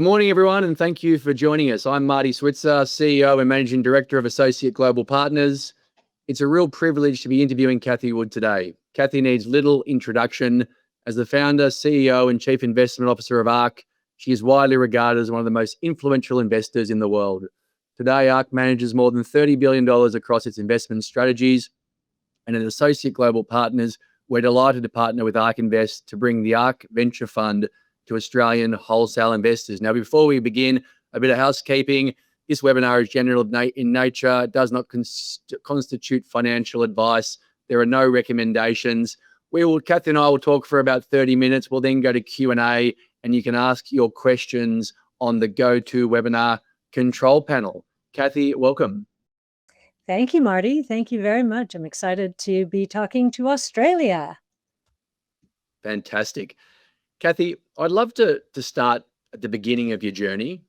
Good morning, everyone, and thank you for joining us. I'm Marty Switzer, CEO and Managing Director of Associate Global Partners. It's a real privilege to be interviewing Cathie Wood today. Cathie needs little introduction. As the founder, CEO, and Chief Investment Officer of ARK, she is widely regarded as one of the most influential investors in the world. Today, ARK manages more than $30 billion across its investment strategies, and as Associate Global Partners, we're delighted to partner with ARK Invest to bring the ARK Venture Fund to Australian wholesale investors. Now, before we begin, a bit of housekeeping. This webinar is general in nature. It does not constitute financial advice. There are no recommendations. Cathie and I will talk for about 30 minutes. We'll then go to Q&A, and you can ask your questions on the GoToWebinar control panel. Cathie, welcome. Thank you, Marty. Thank you very much. I'm excited to be talking to Australia. Fantastic. Cathie, I'd love to start at the beginning of your journey.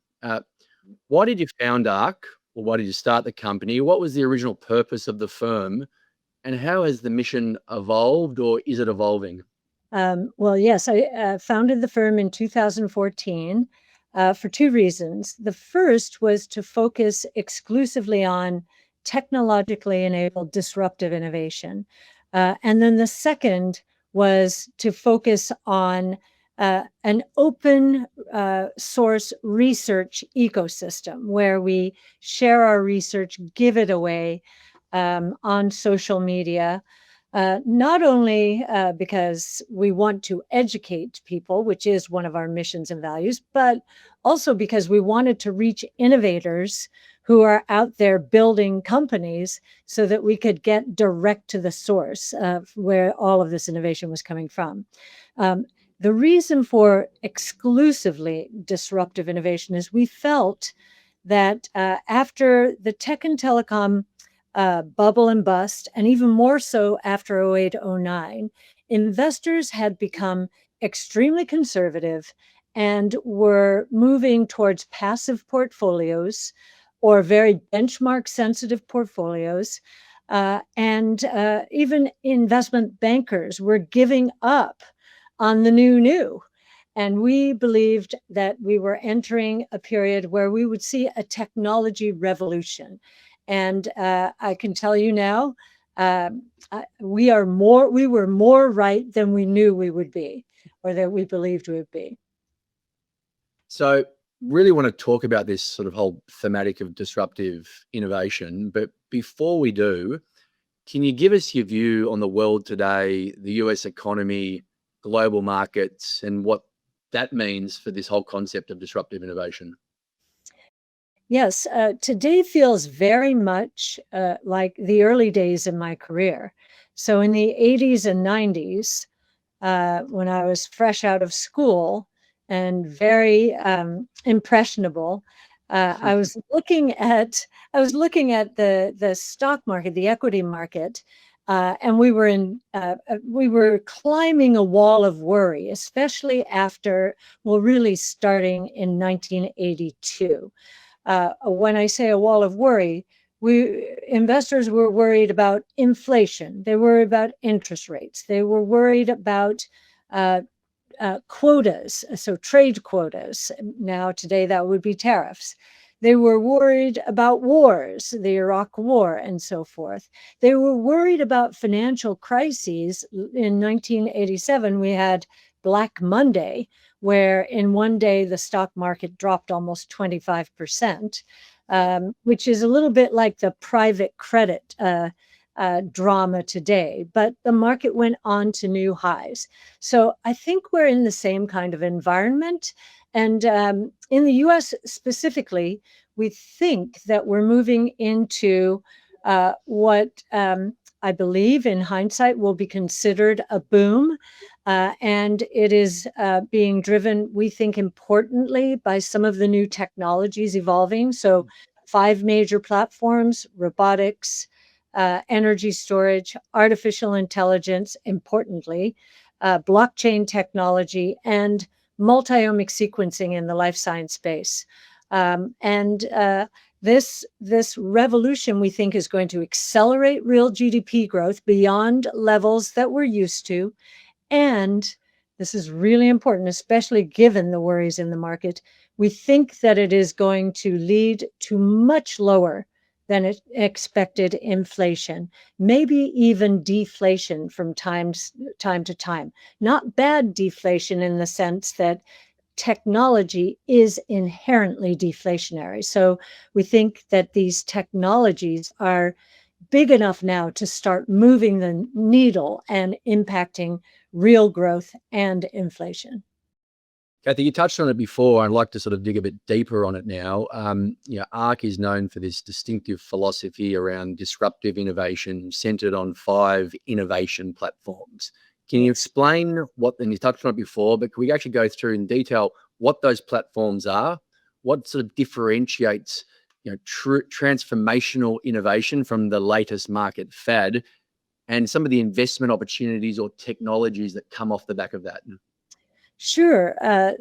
Why did you found ARK, or why did you start the company? What was the original purpose of the firm, and how has the mission evolved, or is it evolving? Well, yes, I founded the firm in 2014 for two reasons. The first was to focus exclusively on technologically enabled disruptive innovation. And then the second was to focus on an open source research ecosystem where we share our research, give it away on social media, not only because we want to educate people, which is one of our missions and values, but also because we wanted to reach innovators who are out there building companies so that we could get direct to the source of where all of this innovation was coming from. The reason for exclusively disruptive innovation is we felt that after the tech and telecom bubble and bust, and even more so after 08-09, investors had become extremely conservative and were moving towards passive portfolios or very benchmark sensitive portfolios. And even investment bankers were giving up on the new. And we believed that we were entering a period where we would see a technology revolution. And I can tell you now, we were more right than we knew we would be, or that we believed we would be. So really want to talk about this sort of whole thematic of disruptive innovation. But before we do, can you give us your view on the world today, the US economy, global markets, and what that means for this whole concept of disruptive innovation? Yes, today feels very much like the early days in my career. So in the 80s and 90s, when I was fresh out of school and very impressionable, I was looking at the stock market, the equity market, and we were climbing a wall of worry, especially after, well, really starting in 1982. When I say a wall of worry, investors were worried about inflation. They were worried about interest rates. They were worried about quotas, so trade quotas. Now, today, that would be tariffs. They were worried about wars, the Iraq War, and so forth. They were worried about financial crises. In 1987, we had Black Monday, where in one day the stock market dropped almost 25%, which is a little bit like the private credit drama today, but the market went on to new highs. So I think we're in the same kind of environment. And in the US specifically, we think that we're moving into what I believe in hindsight will be considered a boom. And it is being driven, we think, importantly by some of the new technologies evolving. So 5 major platforms: robotics, energy storage, artificial intelligence, importantly, blockchain technology, and multi-omic sequencing in the life science space. This revolution, we think, is going to accelerate real GDP growth beyond levels that we're used to, and this is really important, especially given the worries in the market. We think that it is going to lead to much lower than expected inflation, maybe even deflation from time to time. Not bad deflation in the sense that technology is inherently deflationary. So we think that these technologies are big enough now to start moving the needle and impacting real growth and inflation. Cathie, you touched on it before. I'd like to sort of dig a bit deeper on it now. ARK is known for this distinctive philosophy around disruptive innovation centered on 5 innovation platforms. Can you explain what, and you touched on it before, but can we actually go through in detail what those platforms are? What sort of differentiates transformational innovation from the latest market fad, and some of the investment opportunities or technologies that come off the back of that? Sure.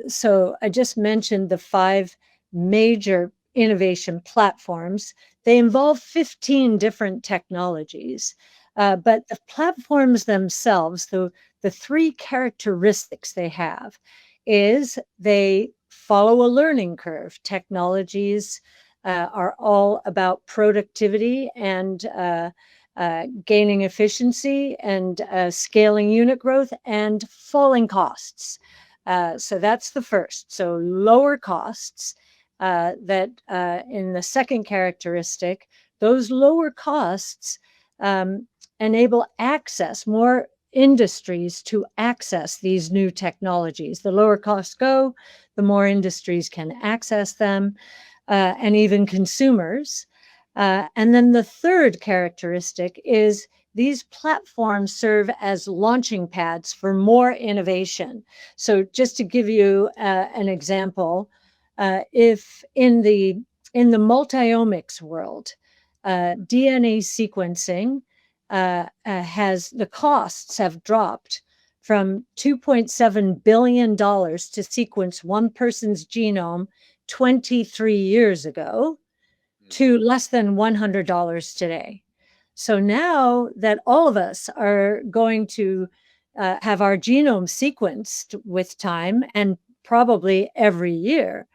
So I just mentioned the 5 major innovation platforms. They involve 15 different technologies, but the platforms themselves, the 3 characteristics they have is they follow a learning curve. Technologies are all about productivity and gaining efficiency and scaling unit growth and falling costs. So that's the first. So lower costs. That in the second characteristic, those lower costs enable access, more industries to access these new technologies. The lower costs go, the more industries can access them, and even consumers. And then the third characteristic is these platforms serve as launching pads for more innovation. So just to give you an example, if in the multiomics world, DNA sequencing has the costs have dropped from $2.7 billion to sequence one person's genome 23 years ago to less than $100 today. So now that all of us are going to have our genome sequenced with time and probably every year,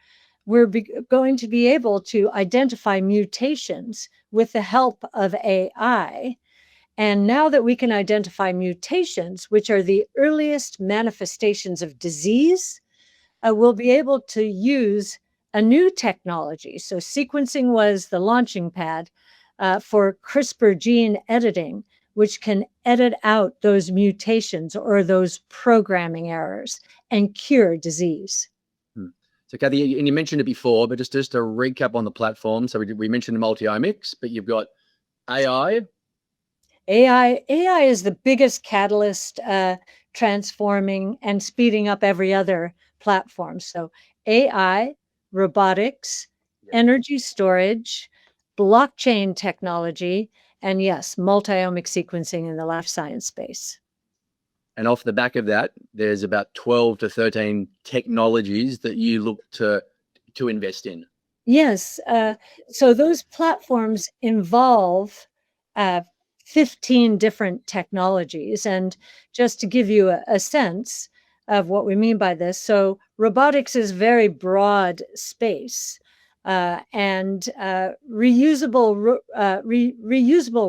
we're going to be able to identify mutations with the help of AI. And now that we can identify mutations, which are the earliest manifestations of disease, we'll be able to use a new technology. So sequencing was the launching pad for CRISPR gene editing, which can edit out those mutations or those programming errors and cure disease. So Cathie, and you mentioned it before, but just to recap on the platform. So we mentioned multiomics, but you've got AI. AI is the biggest catalyst transforming and speeding up every other platform. So AI, robotics, energy storage, blockchain technology, and yes, multiomic sequencing in the life science space. And off the back of that, there's about 12 to 13 technologies that you look to invest in. Yes. So those platforms involve 15 different technologies. And just to give you a sense of what we mean by this, so robotics is very broad space. And reusable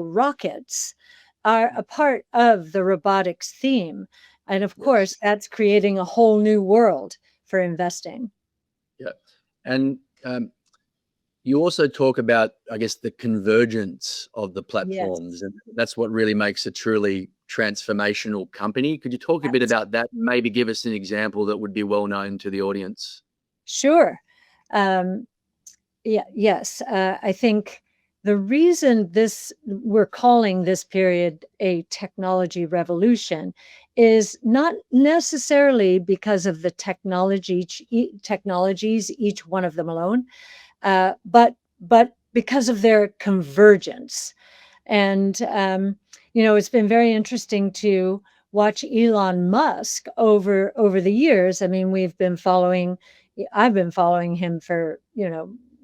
rockets are a part of the robotics theme. And of course, that's creating a whole new world for investing. Yeah. And you also talk about, I guess, the convergence of the platforms, and that's what really makes a truly transformational company. Could you talk a bit about that? Maybe give us an example that would be well known to the audience. Sure. Yes. I think the reason we're calling this period a technology revolution is not necessarily because of the technologies, each one of them alone, but because of their convergence. And it's been very interesting to watch Elon Musk over the years. I mean, I've been following him for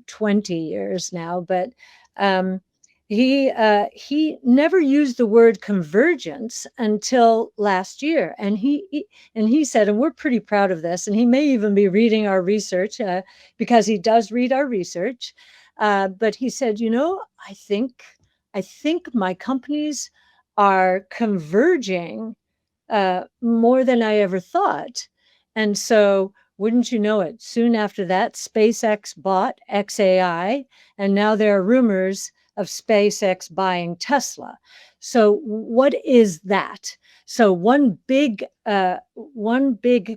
20 years now, but He never used the word convergence until last year, and he said, and we're pretty proud of this, and he may even be reading our research because he does read our research. But he said, I think my companies are converging more than I ever thought. And so, wouldn't you know it, soon after that, SpaceX bought XAI, and now there are rumors of SpaceX buying Tesla. So, what is that? So, one big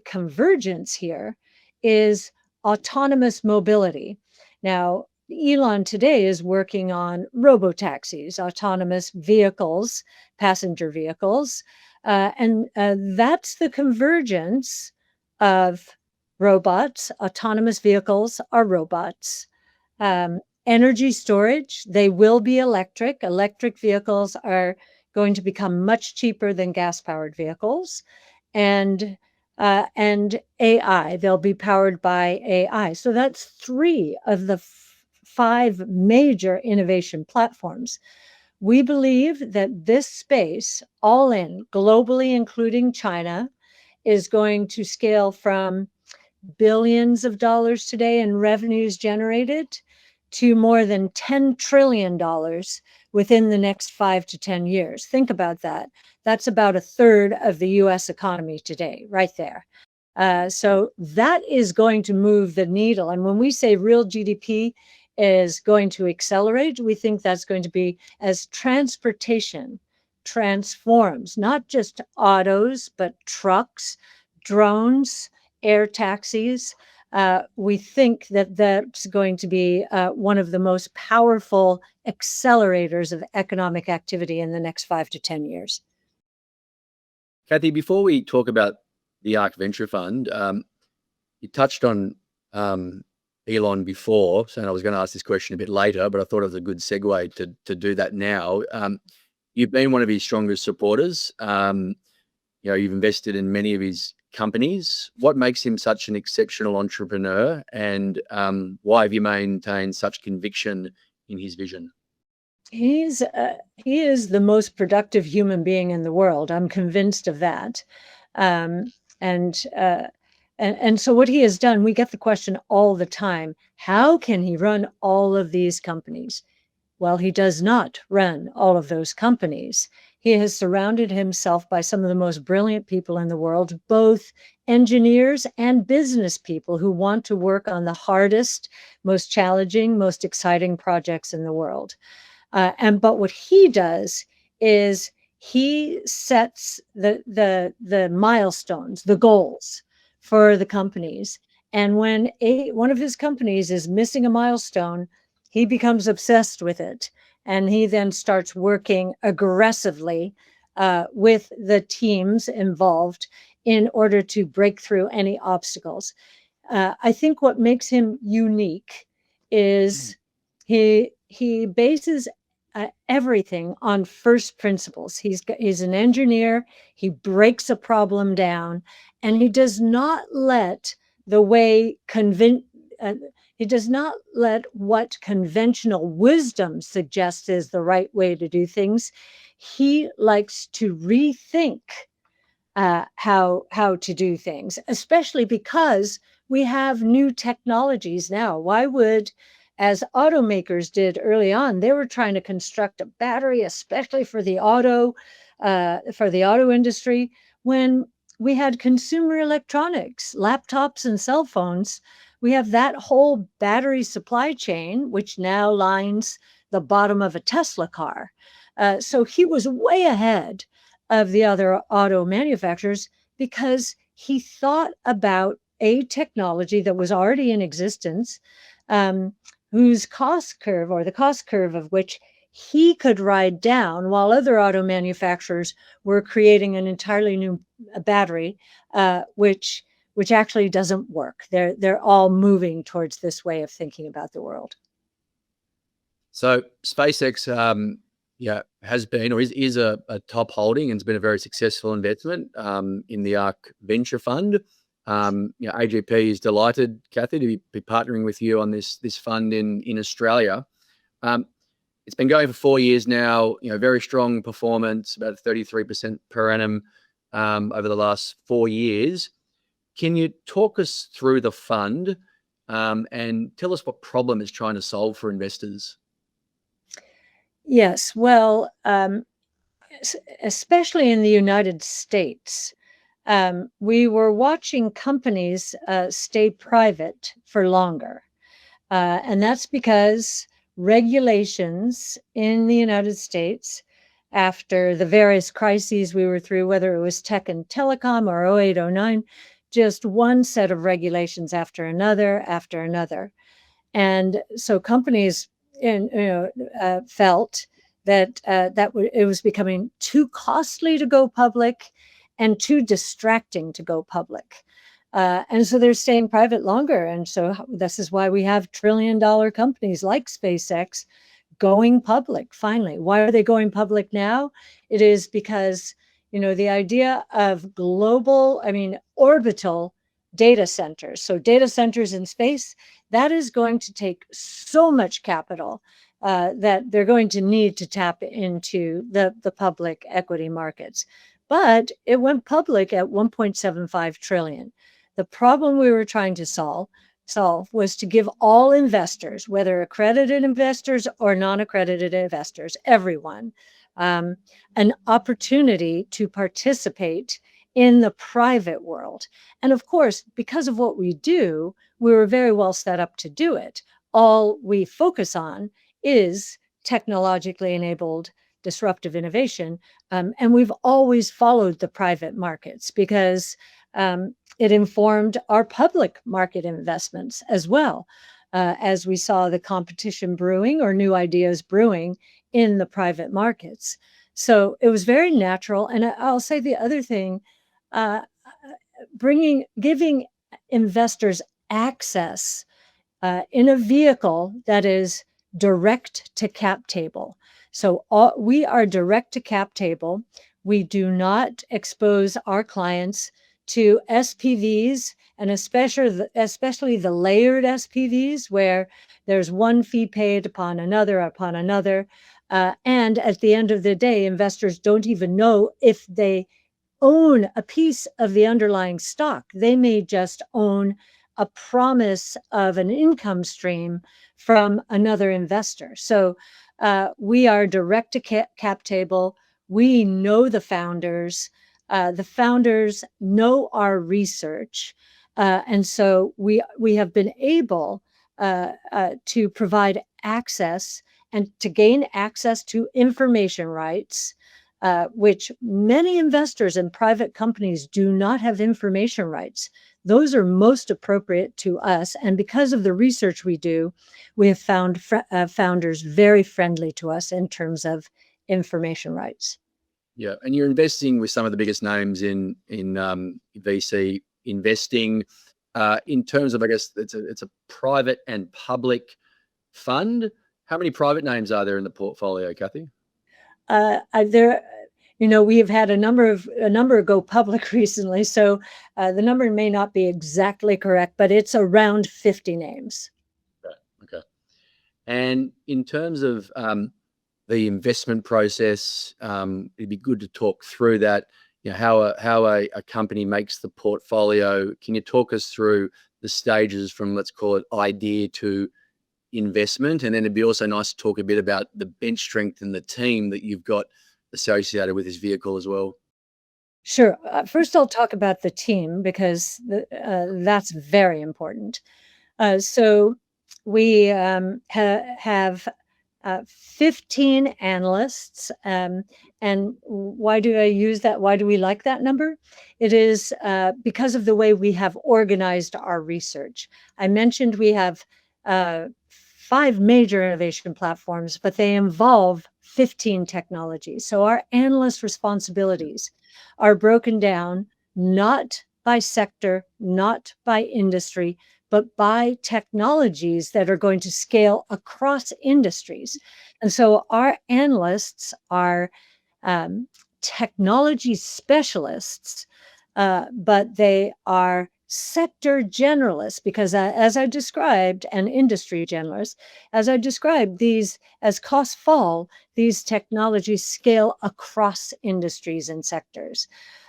convergence here is autonomous mobility. Now, Elon today is working on robotaxis, autonomous vehicles, passenger vehicles, and that's the convergence of robots. Autonomous vehicles are robots. Energy storage, they will be electric. Electric vehicles are going to become much cheaper than gas-powered vehicles. And AI, they'll be powered by AI. So that's 3 of the 5 major innovation platforms. We believe that this space, all in, globally, including China, is going to scale from billions of dollars today in revenues generated to more than $10 trillion within the next 5 to 10 years. Think about that. That's about a third of the US economy today, right there. So that is going to move the needle. And when we say real GDP is going to accelerate, we think that's going to be as transportation transforms, not just autos, but trucks, drones, air taxis. We think that that's going to be one of the most powerful accelerators of economic activity in the next 5 to 10 years. Cathie, before we talk about the ARK Venture Fund, you touched on Elon before, saying I was going to ask this question a bit later, but I thought it was a good segue to do that now. You've been one of his strongest supporters. You've invested in many of his companies. What makes him such an exceptional entrepreneur, and why have you maintained such conviction in his vision? He is the most productive human being in the world. I'm convinced of that. And so what he has done, we get the question all the time, how can he run all of these companies? Well, he does not run all of those companies. He has surrounded himself by some of the most brilliant people in the world, both engineers and business people who want to work on the hardest, most challenging, most exciting projects in the world. But what he does is he sets the milestones, the goals for the companies. And when one of his companies is missing a milestone, he becomes obsessed with it. And he then starts working aggressively with the teams involved in order to break through any obstacles. I think what makes him unique is he bases everything on first principles. He's an engineer. He breaks a problem down, and he does not let he does not let what conventional wisdom suggests is the right way to do things. He likes to rethink how to do things, especially because we have new technologies now. Why would, as automakers did early on, they were trying to construct a battery, especially for the auto industry, when we had consumer electronics, laptops and cell phones. We have that whole battery supply chain, which now lines the bottom of a Tesla car. So he was way ahead of the other auto manufacturers because he thought about a technology that was already in existence, whose cost curve, or the cost curve of which he could ride down, while other auto manufacturers were creating an entirely new battery, which actually doesn't work. They're all moving towards this way of thinking about the world. So SpaceX, has been or is a top holding, and it's been a very successful investment in the ARK Venture Fund. AGP is delighted, Cathie, to be partnering with you on this fund in Australia. It's been going for 4 years now, very strong performance, about 33% per annum over the last 4 years. Can you talk us through the fund and tell us what problem it's trying to solve for investors? Yes, well, especially in the United States, we were watching companies stay private for longer. And that's because regulations in the United States, after the various crises we were through, whether it was tech and telecom or 08, 09, just one set of regulations after another, after another. And so companies felt that it was becoming too costly to go public and too distracting to go public. And so they're staying private longer. And so this is why we have trillion-dollar companies like SpaceX going public finally. Why are they going public now? It is because, the idea of orbital data centers. So data centers in space, that is going to take so much capital that they're going to need to tap into the public equity markets. But it went public at 1.75 trillion. The problem we were trying to solve was to give all investors, whether accredited investors or non-accredited investors, everyone, an opportunity to participate in the private world. And of course, because of what we do, we were very well set up to do it. All we focus on is technologically enabled disruptive innovation. And we've always followed the private markets because it informed our public market investments as well, as we saw the competition brewing or new ideas brewing in the private markets. So it was very natural. And I'll say the other thing, giving investors access in a vehicle that is direct to cap table. So we are direct to cap table. We do not expose our clients to SPVs, and especially the layered SPVs where there's one fee paid upon another. And at the end of the day, investors don't even know if they own a piece of the underlying stock. They may just own a promise of an income stream from another investor. So we are direct to cap table. We know the founders. The founders know our research. And so we have been able to provide access and to gain access to information rights, which many investors in private companies do not have information rights. Those are most appropriate to us. And because of the research we do, we have found founders very friendly to us in terms of information rights. Yeah, and you're investing with some of the biggest names in VC investing. In terms of, I guess, it's a private and public fund. How many private names are there in the portfolio, Cathie? We have had a number go public recently, so the number may not be exactly correct, but it's around 50 names. Okay. And in terms of the investment process, it'd be good to talk through that. How a company makes the portfolio. Can you talk us through the stages from, let's call it, idea to investment? And then it'd be also nice to talk a bit about the bench strength and the team that you've got associated with this vehicle as well. Sure. First, I'll talk about the team because that's very important. So we have 15 analysts. And why do I use that? Why do we like that number? It is because of the way we have organized our research. I mentioned we have 5 major innovation platforms, but they involve 15 technologies. So our analyst responsibilities are broken down not by sector, not by industry, but by technologies that are going to scale across industries. And so our analysts are technology specialists, but they are sector generalists, because as I described, and industry generalists, as I described, these, as costs fall, these technologies scale across industries and sectors.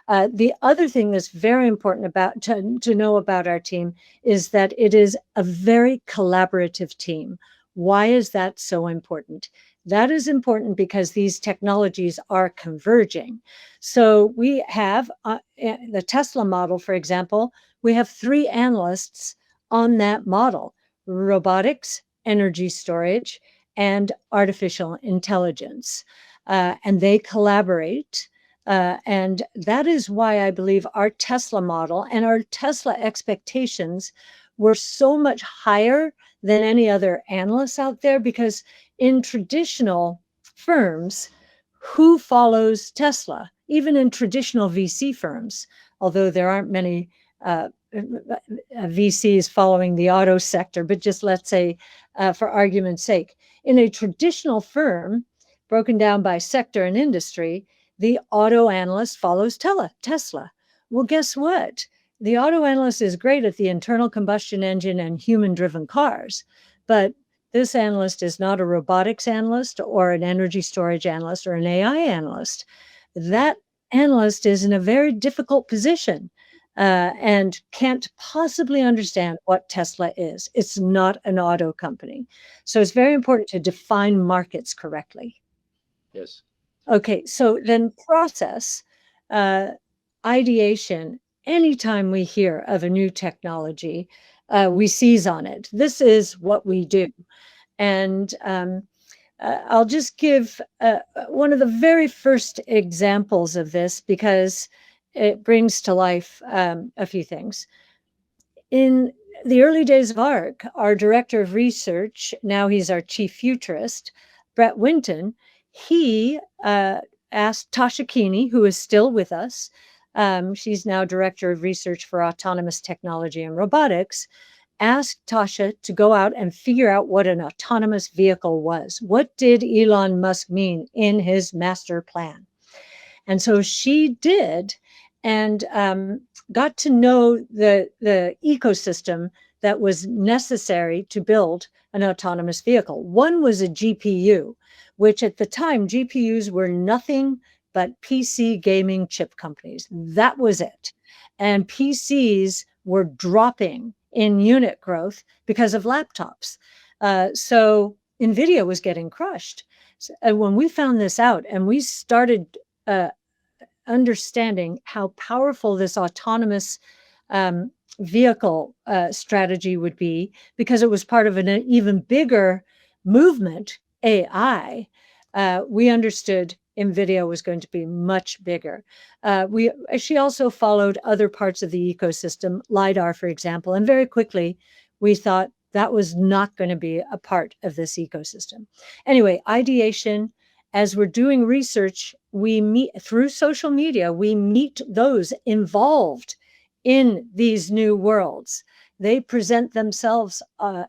The other thing that's very important about to know about our team is that it is a very collaborative team. Why is that so important? That is important because these technologies are converging. So we have the Tesla model, for example, we have 3 analysts on that model: robotics, energy storage, and artificial intelligence. And they collaborate. And that is why I believe our Tesla model and our Tesla expectations were so much higher than any other analysts out there, because in traditional firms, who follows Tesla? Even in traditional VC firms, although there aren't many VCs following the auto sector, but just let's say, for argument's sake, in a traditional firm, broken down by sector and industry, the auto analyst follows Tesla. Well, guess what? The auto analyst is great at the internal combustion engine and human-driven cars, but this analyst is not a robotics analyst or an energy storage analyst or an AI analyst. That analyst is in a very difficult position and can't possibly understand what Tesla is. It's not an auto company. So it's very important to define markets correctly. Yes. Okay, so then process, ideation. Anytime we hear of a new technology, we seize on it. This is what we do. And I'll just give one of the very first examples of this, because it brings to life a few things. In the early days of ARK, our director of research, now he's our chief futurist, Brett Winton, he asked Tasha Keeney, who is still with us, she's now director of research for autonomous technology and robotics, asked Tasha to go out and figure out what an autonomous vehicle was. What did Elon Musk mean in his master plan? And so she did, and got to know the ecosystem that was necessary to build an autonomous vehicle. One was a GPU, which at the time, GPUs were nothing but PC gaming chip companies. That was it. And PCs were dropping in unit growth because of laptops. So NVIDIA was getting crushed. And when we found this out and we started understanding how powerful this autonomous vehicle strategy would be, because it was part of an even bigger movement, AI, we understood NVIDIA was going to be much bigger. She also followed other parts of the ecosystem, LiDAR, for example, and very quickly we thought that was not going to be a part of this ecosystem. Anyway, ideation. As we're doing research, we meet through social media, we meet those involved in these new worlds. They present themselves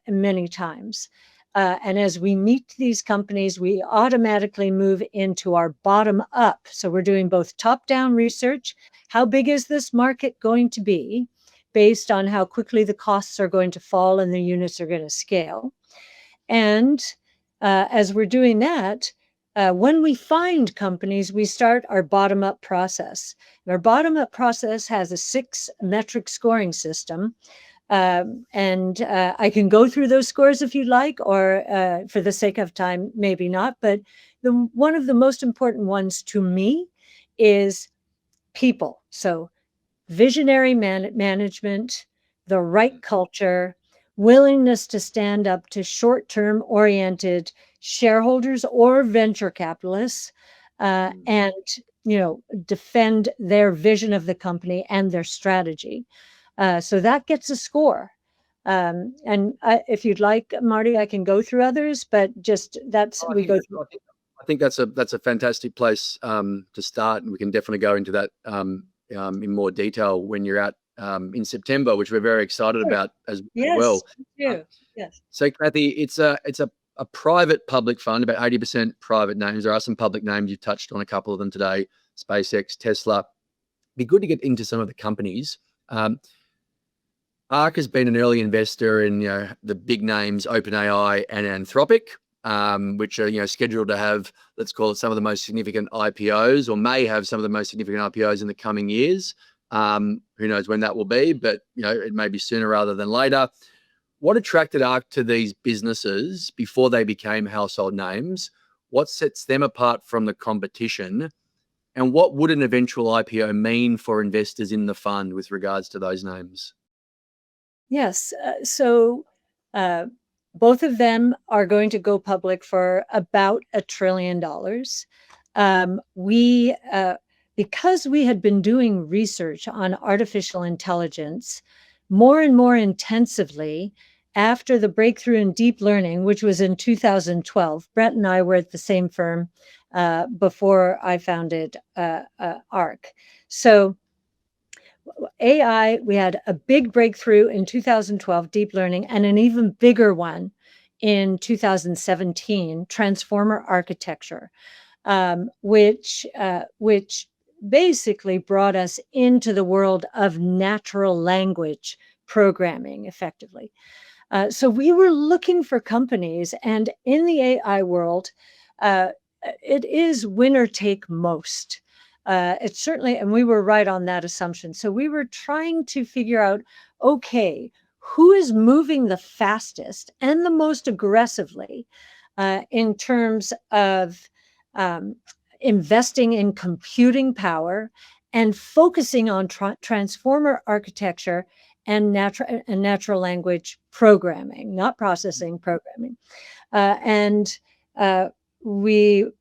many times. And as we meet these companies, we automatically move into our bottom up. So we're doing both top-down research. How big is this market going to be based on how quickly the costs are going to fall and the units are going to scale? And as we're doing that, when we find companies, we start our bottom-up process. Our bottom-up process has a 6-metric scoring system. And I can go through those scores if you'd like, or for the sake of time, maybe not. But one of the most important ones to me is people. So visionary management, the right culture, willingness to stand up to short-term oriented shareholders or venture capitalists, and defend their vision of the company and their strategy. So that gets a score. And if you'd like, Marty, I can go through others, but just I think that's a fantastic place to start, and we can definitely go into that in more detail when you're out in September, which we're very excited about as well. Yes. So, Cathie, it's a private public fund, about 80% private names. There are some public names. You've touched on a couple of them today: SpaceX, Tesla. Be good to get into some of the companies. ARK has been an early investor in the big names OpenAI and Anthropic, which are scheduled to have, let's call it, some of the most significant IPOs, or may have some of the most significant IPOs in the coming years. Who knows when that will be, but it may be sooner rather than later. What attracted ARK to these businesses before they became household names? What sets them apart from the competition? And what would an eventual IPO mean for investors in the fund with regards to those names? Yes. So both of them are going to go public for about $1 trillion. Because we had been doing research on artificial intelligence more and more intensively after the breakthrough in deep learning, which was in 2012. Brett and I were at the same firm before I founded ARK. So AI, we had a big breakthrough in 2012, deep learning, and an even bigger one in 2017, transformer architecture, which basically brought us into the world of natural language programming effectively. So we were looking for companies, and in the AI world, it is winner take most. It's certainly, and we were right on that assumption. So we were trying to figure out, okay, who is moving the fastest and the most aggressively in terms of investing in computing power and focusing on transformer architecture and natural language programming, not processing, programming. We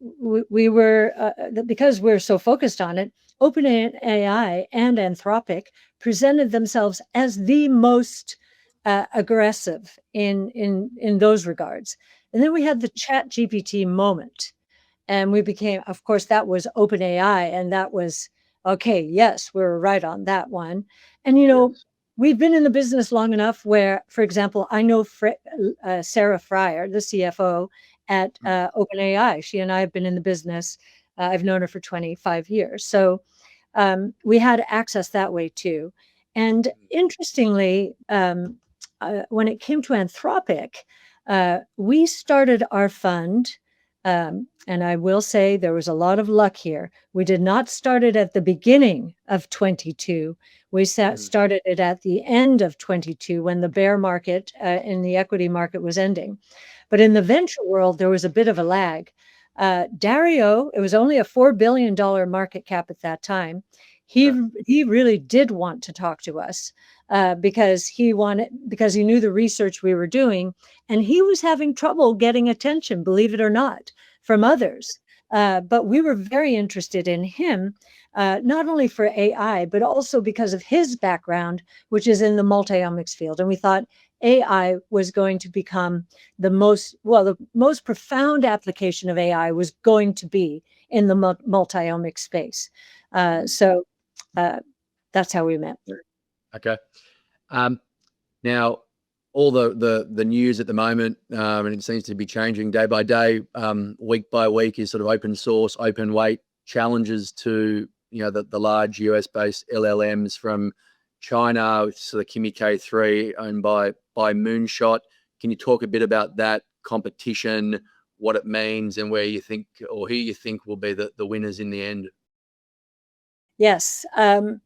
were, because we're so focused on it, OpenAI and Anthropic presented themselves as the most aggressive in those regards. And then we had the ChatGPT moment, and we became, of course, that was OpenAI, and that was, okay, yes, we were right on that one. And, Yes. we've been in the business long enough where, for example, I know Sarah Fryer, the CFO at OpenAI. She and I have been in the business. I've known her for 25 years. So we had access that way too. And interestingly, when it came to Anthropic, we started our fund. And I will say there was a lot of luck here. We did not start it at the beginning of 22. We started it at the end of 22 when the bear market in the equity market was ending. But in the venture world, there was a bit of a lag. Dario, it was only a $4 billion market cap at that time. He really did want to talk to us because he knew the research we were doing, and he was having trouble getting attention, believe it or not, from others. But we were very interested in him, not only for AI, but also because of his background, which is in the multi-omics field. And we thought AI was going to become the most profound application of AI was going to be in the multi-omics space. So that's how we met. Okay. Now, all the news at the moment, and it seems to be changing day by day, week by week, is sort of open source, open weight challenges to the large US-based LLMs from China, sort of Kimi K3 owned by Moonshot. Can you talk a bit about that competition, what it means, and where you think, or who you think will be the winners in the end? Yes. And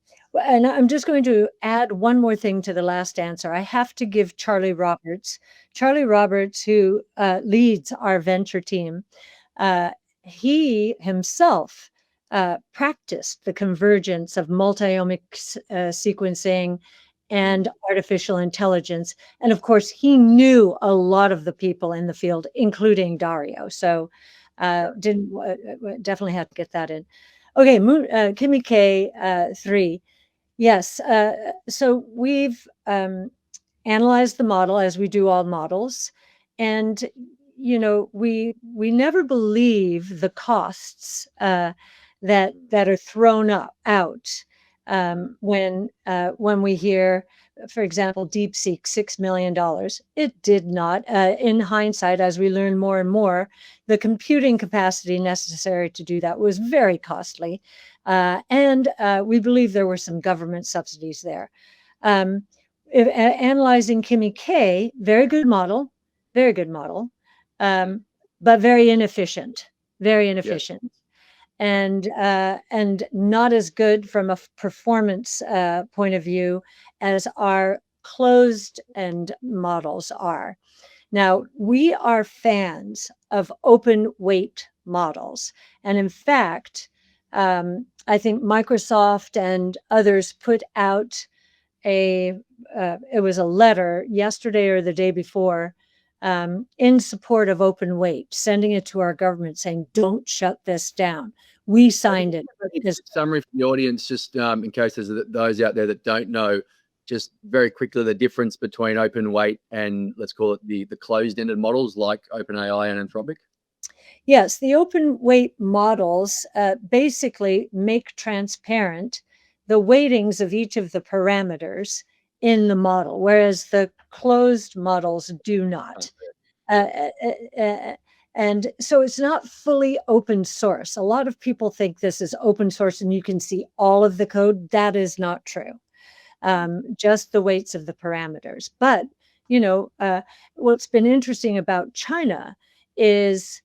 I'm just going to add one more thing to the last answer. I have to give Charlie Roberts, who leads our venture team. He himself practiced the convergence of multi-omics sequencing and artificial intelligence. And of course, he knew a lot of the people in the field, including Dario. So definitely had to get that in. Okay, Kimi K3. Yes. So we've analyzed the model as we do all models. And, we never believe the costs that are thrown out when we hear, for example, DeepSeek, $6 million. It did not. In hindsight, as we learn more and more, the computing capacity necessary to do that was very costly. And we believe there were some government subsidies there. analyzing Kimi K, very good model, but very inefficient, and not as good from a performance point of view as our closed end models are. Now, we are fans of open weight models. And in fact, I think Microsoft and others put out it was a letter yesterday or the day before in support of open weight, sending it to our government saying, don't shut this down. We signed it. Summary for the audience, just in case there's those out there that don't know, just very quickly, the difference between open weight and let's call it the closed-ended models like OpenAI and Anthropic. Yes, the open weight models basically make transparent the weightings of each of the parameters in the model, whereas the closed models do not. And so it's not fully open source. A lot of people think this is open source and you can see all of the code. That is not true. Just the weights of the parameters. But, what's been interesting about China is,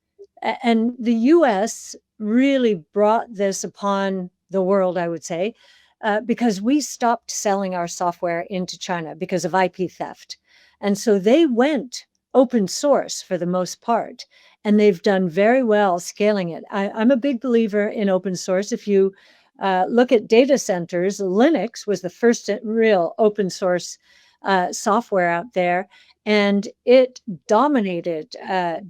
and the US really brought this upon the world, I would say, because we stopped selling our software into China because of IP theft. And so they went open source for the most part, and they've done very well scaling it. I'm a big believer in open source. If you look at data centers, Linux was the first real open source software out there, and it dominated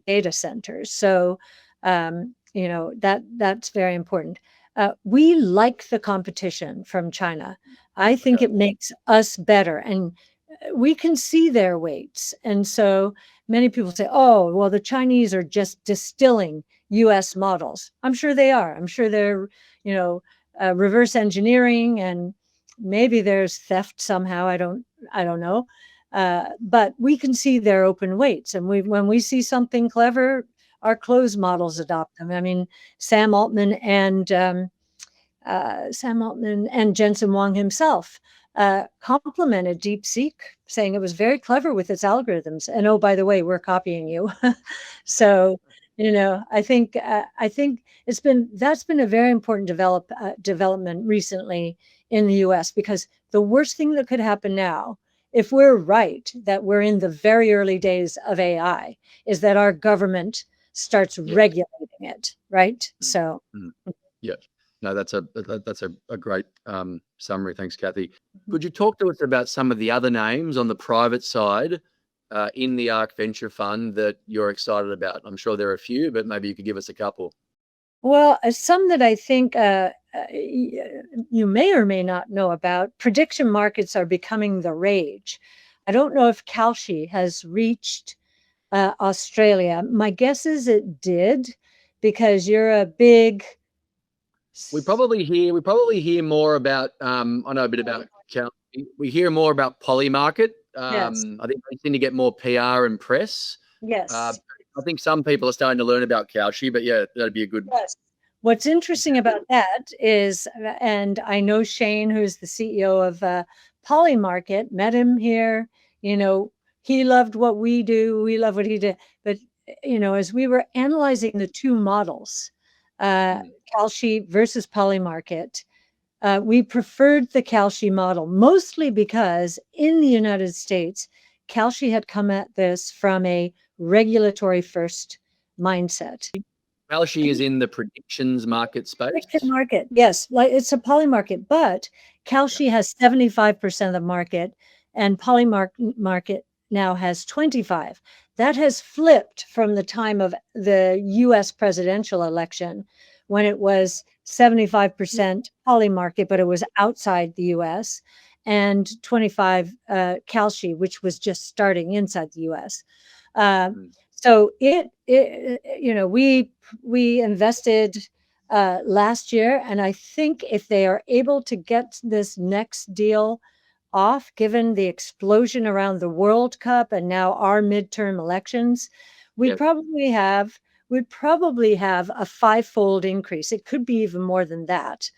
data centers. So, that's very important. We like the competition from China. I think it makes us better, and we can see their weights. And so many people say, oh, well, the Chinese are just distilling US models. I'm sure they are. I'm sure they're, reverse engineering, and maybe there's theft somehow. I don't know. But we can see their open weights, and when we see something clever, our closed models adopt them. I mean, Sam Altman and Jensen Huang himself complimented DeepSeek, saying it was very clever with its algorithms. And oh, by the way, we're copying you. So, I think that's been a very important development recently in the U.S. because the worst thing that could happen now, if we're right that we're in the very early days of AI, is that our government starts regulating it, right? So, yeah. No, that's a great summary. Thanks, Cathie. Could you talk to us about some of the other names on the private side in the ARK Venture Fund that you're excited about? I'm sure there are a few, but maybe you could give us a couple. Well, some that I think you may or may not know about. Prediction markets are becoming the rage. I don't know if Kalshi has reached Australia. My guess is it did, because you're a big... We probably hear more about, I know a bit about Kalshi. We hear more about Polymarket. Yes. I think they seem to get more PR and press. Yes. I think some people are starting to learn about Kalshi, but yeah, that'd be a good... Yes. What's interesting about that is, and I know Shane, who's the CEO of Polymarket, met him here. He loved what we do. We love what he did. But, as we were analyzing the two models, Kalshi versus Polymarket, we preferred the Kalshi model, mostly because in the United States, Kalshi had come at this from a regulatory first mindset. Kalshi is in the predictions market space. Prediction market, yes, like it's a Polymarket, but Kalshi has 75% of the market, and Polymarket now has 25. That has flipped from the time of the U.S. presidential election, when it was 75% Polymarket, but it was outside the U.S., and 25 Kalshi, which was just starting inside the U.S. So we invested last year, and I think if they are able to get this next deal off, given the explosion around the World Cup and now our midterm elections, we'd probably have a five-fold increase. It could be even more than that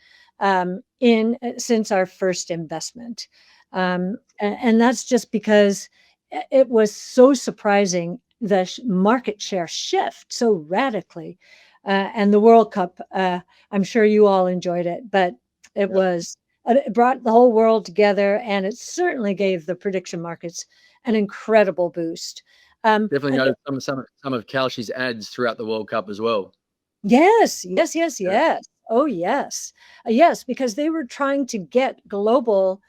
since our first investment. And that's just because it was so surprising, the market share shift so radically. And the World Cup, I'm sure you all enjoyed it, but it was it brought the whole world together, and it certainly gave the prediction markets an incredible boost. Definitely noticed some of Kalshi's ads throughout the World Cup as well. Yes. Yeah. Oh, yes. Yes, because they were trying to get global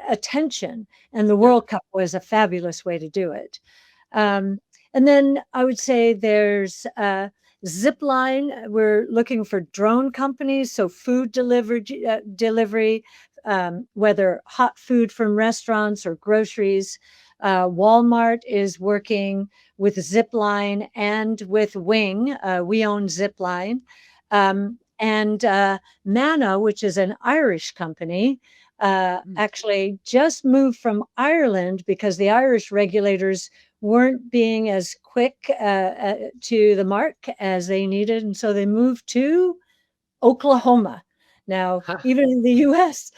attention, and the Yeah. World Cup was a fabulous way to do it. And then I would say there's Zipline. We're looking for drone companies, so food delivery, whether hot food from restaurants or groceries. Walmart is working with Zipline and with Wing. We own Zipline. And Manna, which is an Irish company, actually just moved from Ireland because the Irish regulators weren't being as quick to the mark as they needed. And so they moved to Oklahoma. Now, even in the US,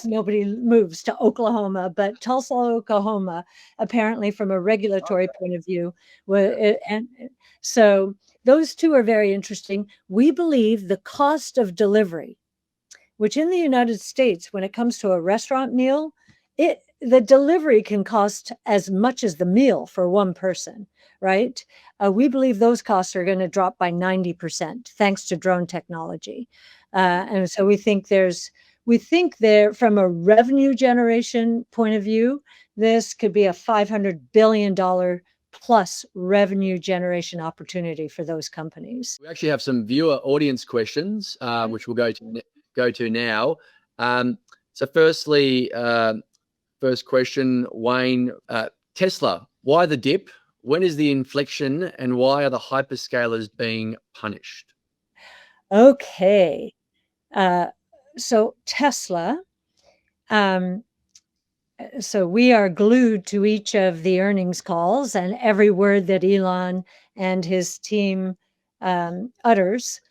nobody moves to Oklahoma, but Tulsa, Oklahoma, apparently from a regulatory point of view, and so those two are very interesting. We believe the cost of delivery, which in the United States, when it comes to a restaurant meal, the delivery can cost as much as the meal for one person, right? We believe those costs are going to drop by 90% thanks to drone technology. And so we think there, from a revenue generation point of view, this could be a $500 billion plus revenue generation opportunity for those companies. We actually have some viewer audience questions, which we'll go to now. So firstly, first question, Wayne, Tesla, why the dip? When is the inflection, and why are the hyperscalers being punished? Okay. So Tesla, so we are glued to each of the earnings calls and every word that Elon and his team utters.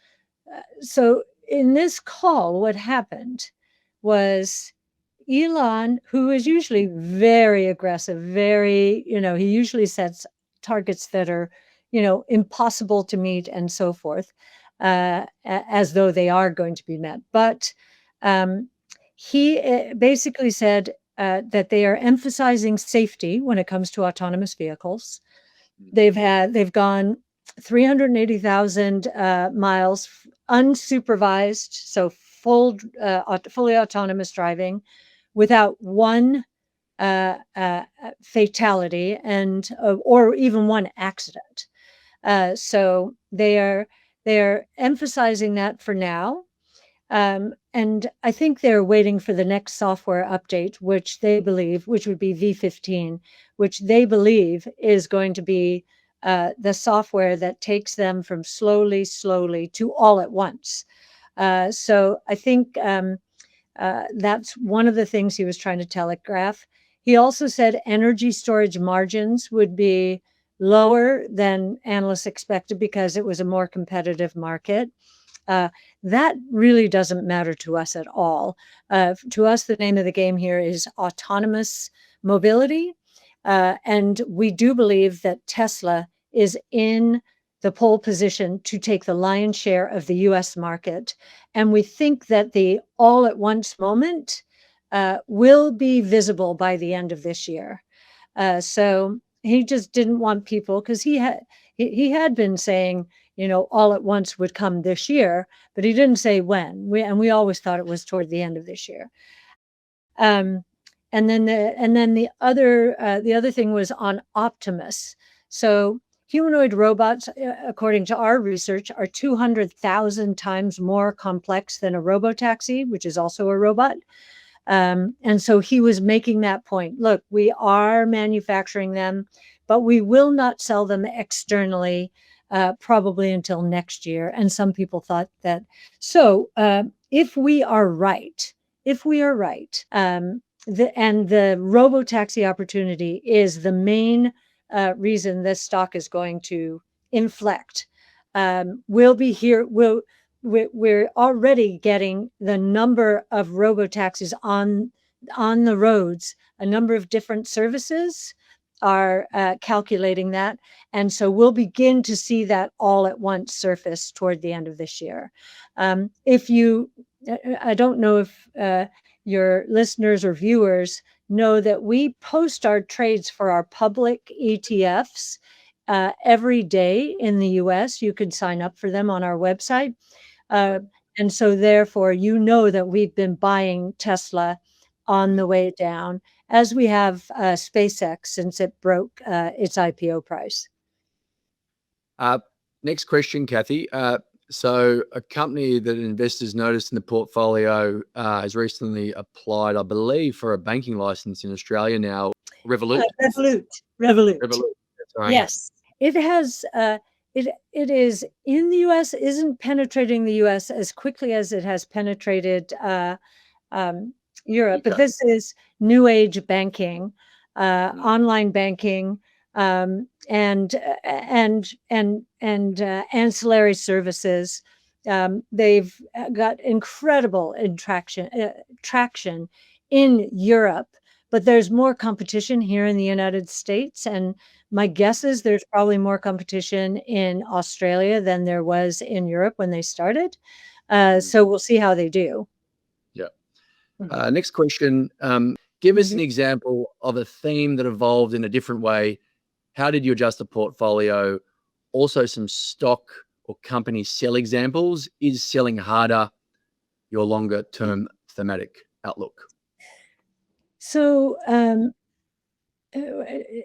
So in this call, what happened was Elon, who is usually very aggressive, he usually sets targets that are, impossible to meet and so forth, as though they are going to be met. But he basically said that they are emphasizing safety when it comes to autonomous vehicles. They've gone 380,000 miles unsupervised, so fully autonomous driving, without one fatality and or even one accident. So they're emphasizing that for now. And I think they're waiting for the next software update, which would be V15, which they believe is going to be the software that takes them from slowly to all at once. So I think that's one of the things he was trying to telegraph. He also said energy storage margins would be lower than analysts expected because it was a more competitive market. That really doesn't matter to us at all. To us, the name of the game here is autonomous mobility. And we do believe that Tesla is in the pole position to take the lion's share of the US market. And we think that the all at once moment will be visible by the end of this year. So he just didn't want people, because he had been saying, all at once would come this year, but he didn't say when. We always thought it was toward the end of this year. And then the other thing was on Optimus. So humanoid robots, according to our research, are 200,000 times more complex than a robotaxi, which is also a robot. And so he was making that point. Look, we are manufacturing them, but we will not sell them externally, probably until next year. And some people thought that. So if we are right, and the robotaxi opportunity is the main reason this stock is going to inflect. We'll be here. We're already getting the number of robotaxis on on the roads, a number of different services are calculating that. And so we'll begin to see that all at once surface toward the end of this year. I don't know if your listeners or viewers know that we post our trades for our public ETFs every day in the US. You can sign up for them on our website. And so therefore, that we've been buying Tesla on the way down, as we have SpaceX since it broke its IPO price. Next question, Cathie. So a company that investors noticed in the portfolio has recently applied, I believe, for a banking license in Australia now. Revolut. Revolut. Sorry. Yes, it has. It is in the U.S. Isn't penetrating the U.S. as quickly as it has penetrated Europe. But this is new age banking, online banking, and ancillary services. They've got incredible traction in Europe, but there's more competition here in the United States. And my guess is there's probably more competition in Australia than there was in Europe when they started. So we'll see how they do. Yeah. Next question. Give us an example of a theme that evolved in a different way. How did you adjust the portfolio? Also, some stock or company sell examples. Is selling harder your longer term thematic outlook? So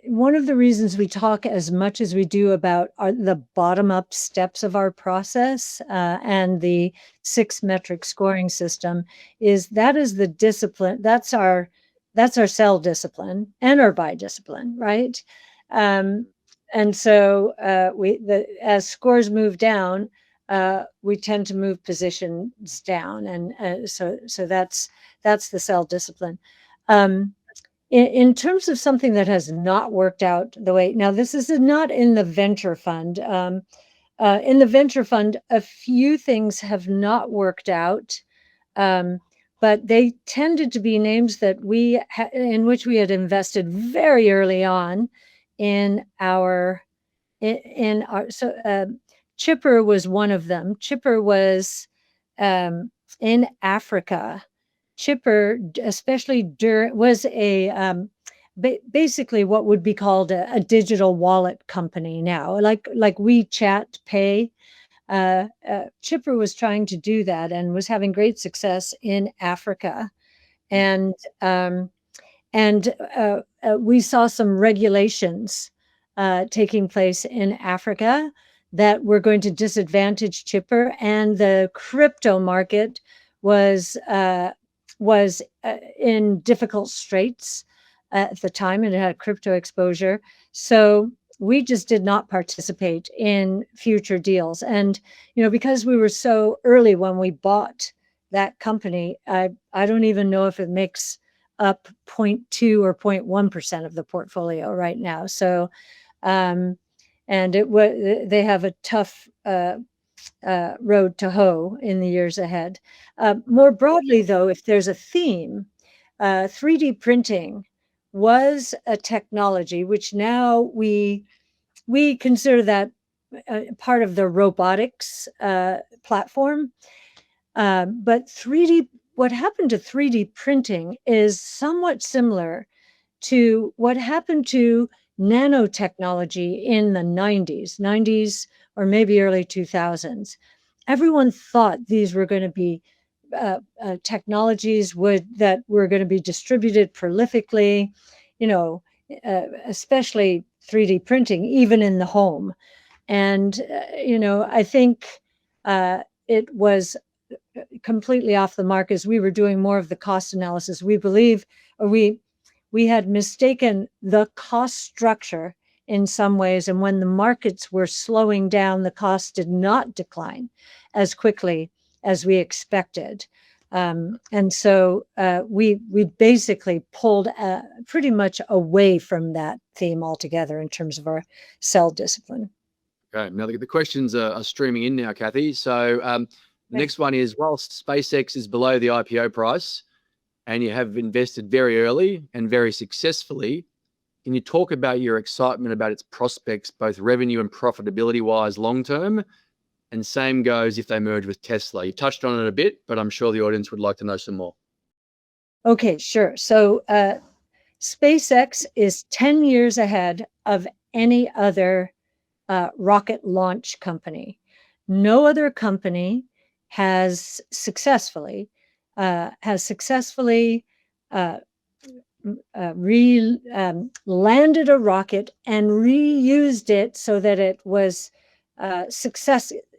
one of the reasons we talk as much as we do about the bottom-up steps of our process and the 6-metric scoring system is the discipline. That's our sell discipline and our buy discipline, right? And so as scores move down, we tend to move positions down, and so that's the sell discipline. In terms of something that has not worked out the way, now this is not in the venture fund. In the venture fund, a few things have not worked out, but they tended to be names that in which we had invested very early on in our. Chipper was one of them. Chipper was in Africa. Chipper, especially was a basically what would be called a digital wallet company now, like WeChat Pay. Chipper was trying to do that and was having great success in Africa, and we saw some regulations taking place in Africa that were going to disadvantage Chipper, and the crypto market was in difficult straits at the time, and it had crypto exposure. So we just did not participate in future deals. And, because we were so early when we bought that company, I don't even know if it makes up 0.2 or 0.1% of the portfolio right now. So, and they have a tough road to hoe in the years ahead. More broadly, though, if there's a theme, 3D printing was a technology which now we consider that part of the robotics platform. But what happened to 3D printing is somewhat similar to what happened to nanotechnology in the 90s or maybe early 2000s. Everyone thought these were going to be technologies that were going to be distributed prolifically, especially 3D printing, even in the home. And, I think it was completely off the mark as we were doing more of the cost analysis. We believe, or we had mistaken the cost structure in some ways. And when the markets were slowing down, the costs did not decline as quickly as we expected. And so we basically pulled pretty much away from that theme altogether in terms of our sell discipline. Okay, now the questions are streaming in now, Cathie. So the next one is, whilst SpaceX is below the IPO price, and you have invested very early and very successfully. Can you talk about your excitement about its prospects, both revenue and profitability wise long term? And same goes if they merge with Tesla. You touched on it a bit, but I'm sure the audience would like to know some more. Okay, sure. So SpaceX is 10 years ahead of any other rocket launch company. No other company has successfully uh, landed a rocket and reused it so that it was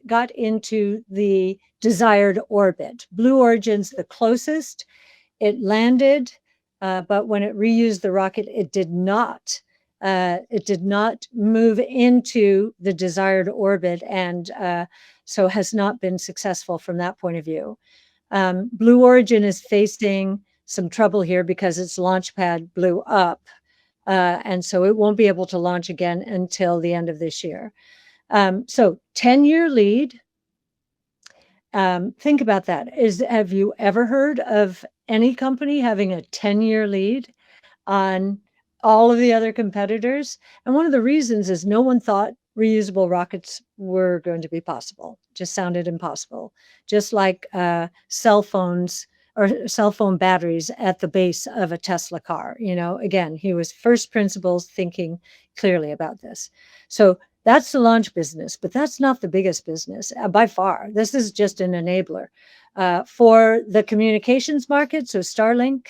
got into the desired orbit. Blue Origin's the closest. It landed, but when it reused the rocket, it did not move into the desired orbit, and so has not been successful from that point of view. Blue Origin is facing some trouble here because its launch pad blew up, and so it won't be able to launch again until the end of this year. So 10-year lead. Think about that. Have you ever heard of any company having a 10-year lead on all of the other competitors? And one of the reasons is no one thought reusable rockets were going to be possible. Just sounded impossible. Just like cell phones or cell phone batteries at the base of a Tesla car. Again, he was first principles thinking clearly about this. So that's the launch business, but that's not the biggest business by far. This is just an enabler for the communications market. So Starlink,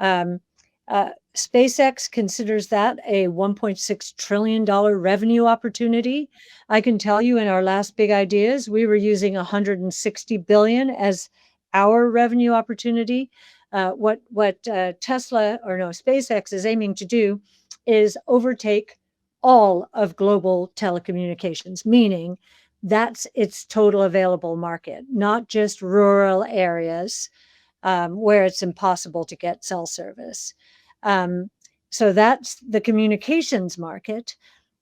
SpaceX considers that a $1.6 trillion revenue opportunity. I can tell you in our last big ideas, we were using 160 billion as our revenue opportunity. What SpaceX is aiming to do is overtake all of global telecommunications, meaning that's its total available market, not just rural areas where it's impossible to get cell service. So that's the communications market.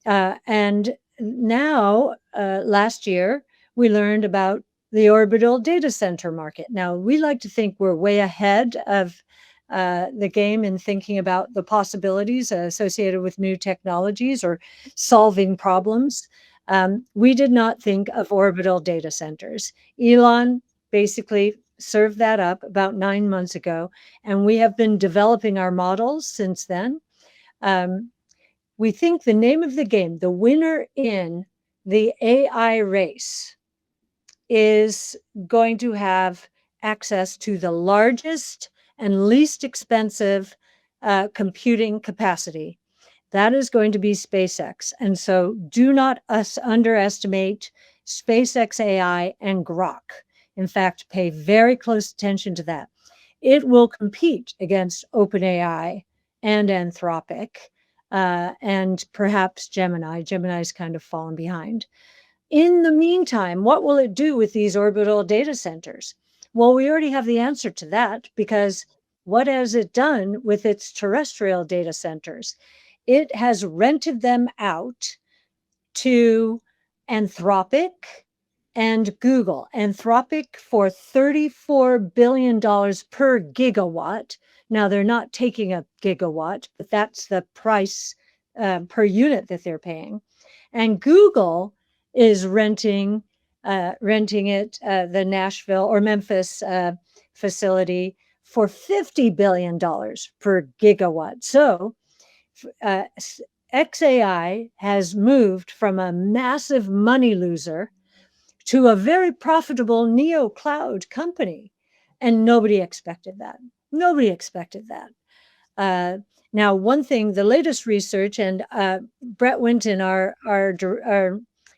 And now, last year, we learned about the orbital data center market. Now, we like to think we're way ahead of the game in thinking about the possibilities associated with new technologies or solving problems. We did not think of orbital data centers. Elon basically served that up about 9 months ago, and we have been developing our models since then. We think the name of the game, the winner in the AI race, is going to have access to the largest and least expensive computing capacity. That is going to be SpaceX. And so do not underestimate SpaceX AI and Grok. In fact, pay very close attention to that. It will compete against OpenAI and Anthropic and perhaps Gemini. Gemini's kind of fallen behind. In the meantime, what will it do with these orbital data centers? Well, we already have the answer to that, because what has it done with its terrestrial data centers? It has rented them out to Anthropic and Google. Anthropic for $34 billion per gigawatt. Now, they're not taking a gigawatt, but that's the price per unit that they're paying. And Google is renting it, the Nashville or Memphis facility, for $50 billion per gigawatt. So XAI has moved from a massive money loser to a very profitable neo cloud company. And nobody expected that. Nobody expected that. Now, one thing, the latest research, and Brett Winton, our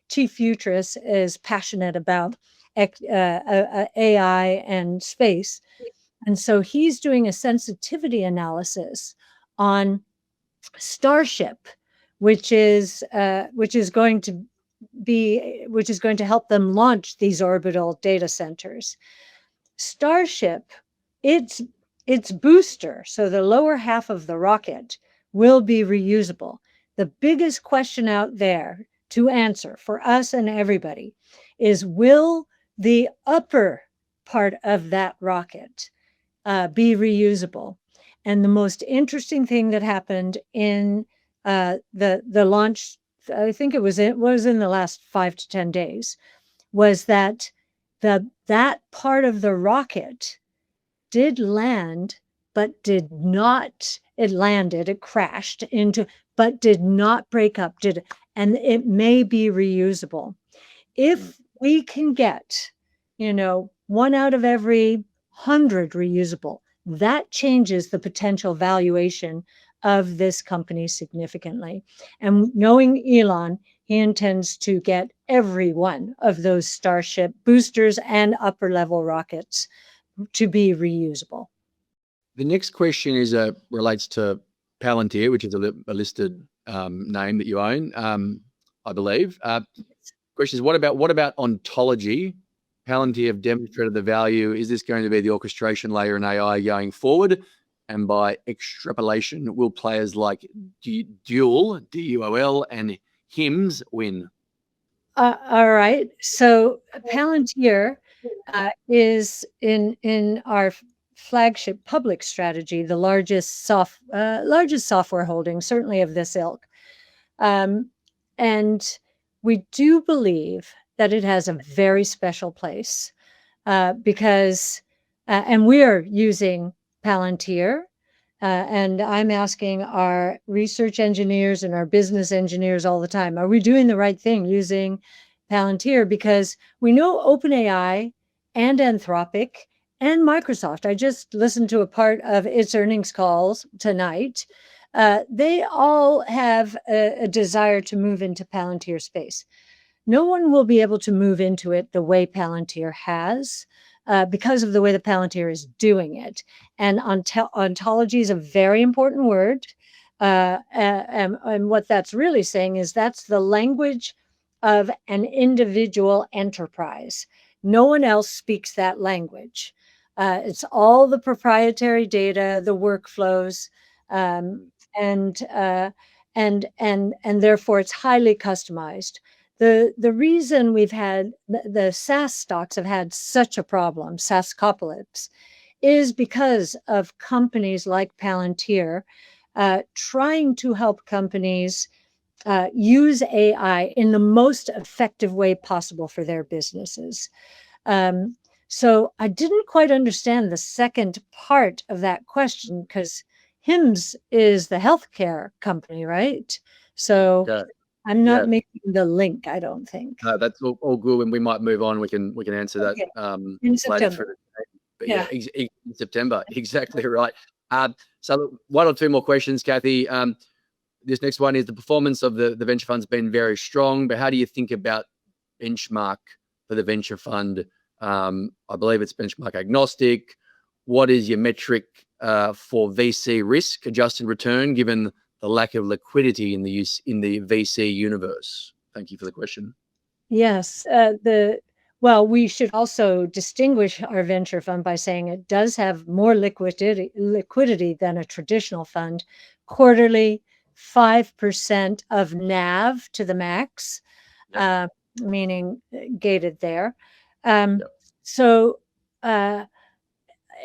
chief futurist, is passionate about AI and space. And so he's doing a sensitivity analysis on Starship, which is going to help them launch these orbital data centers. Starship, its booster, so the lower half of the rocket, will be reusable. The biggest question out there to answer for us and everybody is, will the upper part of that rocket be reusable. And the most interesting thing that happened in the launch, I think it was in the last 5 to 10 days, was that that part of the rocket did land, but did not. It landed, it crashed into, but did not break up. And it may be reusable if we can get, 1 out of every 100 reusable. That changes the potential valuation of this company significantly. And knowing Elon, he intends to get every one of those Starship boosters and upper level rockets to be reusable. The next question relates to Palantir, which is a listed name that you own, I believe. Question is, what about ontology? Palantir have demonstrated the value. Is this going to be the orchestration layer in AI going forward? And by extrapolation, will players like Dual, DUOL, and HIMS win? All right. So Palantir is in our flagship public strategy, the largest software holding, certainly of this ilk. And we do believe that it has a very special place because, and we are using Palantir, and I'm asking our research engineers and our business engineers all the time, are we doing the right thing using Palantir? Because we know OpenAI and Anthropic and Microsoft, I just listened to a part of its earnings calls tonight. They all have a desire to move into Palantir space. No one will be able to move into it the way Palantir has because of the way that Palantir is doing it. And ontology is a very important word. And what that's really saying is that's the language of an individual enterprise. No one else speaks that language. It's all the proprietary data, the workflows, and therefore it's highly customized. The reason we've had the SaaS stocks have had such a problem, SaaScopolis, is because of companies like Palantir trying to help companies use AI in the most effective way possible for their businesses. So I didn't quite understand the second part of that question because HIMS is the healthcare company, right? So Yeah. I'm not making the link, I don't think. No, that's all good, and we might move on. We can answer that In later September. through the day. But in September, exactly right. So look, 1 or 2 more questions, Cathie. This next one is the performance of the venture fund's been very strong, but how do you think about benchmark for the venture fund? I believe it's benchmark agnostic. What is your metric for VC risk adjusted return, given the lack of liquidity in the VC universe? Thank you for the question. Yes. Well, we should also distinguish our venture fund by saying it does have more liquidity than a traditional fund. Quarterly, 5% of NAV to the max, meaning gated there. So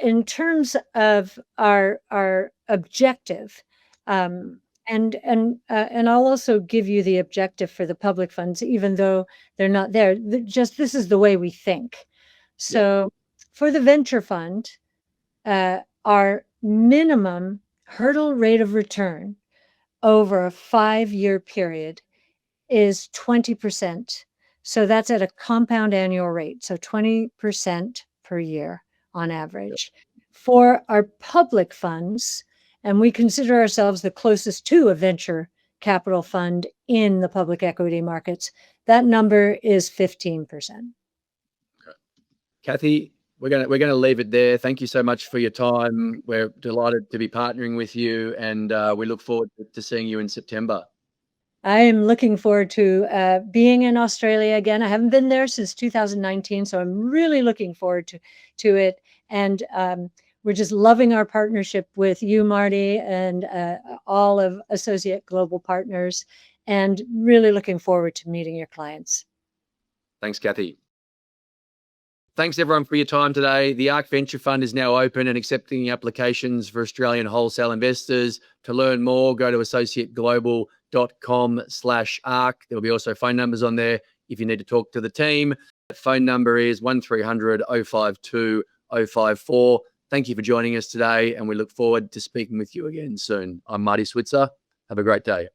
in terms of our objective, and I'll also give you the objective for the public funds, even though they're not there. Just this is the way we think. So for the venture fund, our minimum hurdle rate of return over a 5-year period is 20%. So that's at a compound annual rate. So 20% per year on average. For our public funds, and we consider ourselves the closest to a venture capital fund in the public equity markets, that number is 15%. Okay. Cathie, we're gonna leave it there. Thank you so much for your time. We're delighted to be partnering with you, and we look forward to seeing you in September. I am looking forward to being in Australia again. I haven't been there since 2019, so I'm really looking forward to it. And we're just loving our partnership with you, Marty, and all of Associate Global Partners, and really looking forward to meeting your clients. Thanks, Cathie. Thanks everyone for your time today. The ARK Venture Fund is now open and accepting applications for Australian wholesale investors. To learn more, go to associateglobal.com/ARK. There'll be also phone numbers on there if you need to talk to the team. The phone number is 1300 052 054. Thank you for joining us today, and we look forward to speaking with you again soon. I'm Marty Switzer. Have a great day.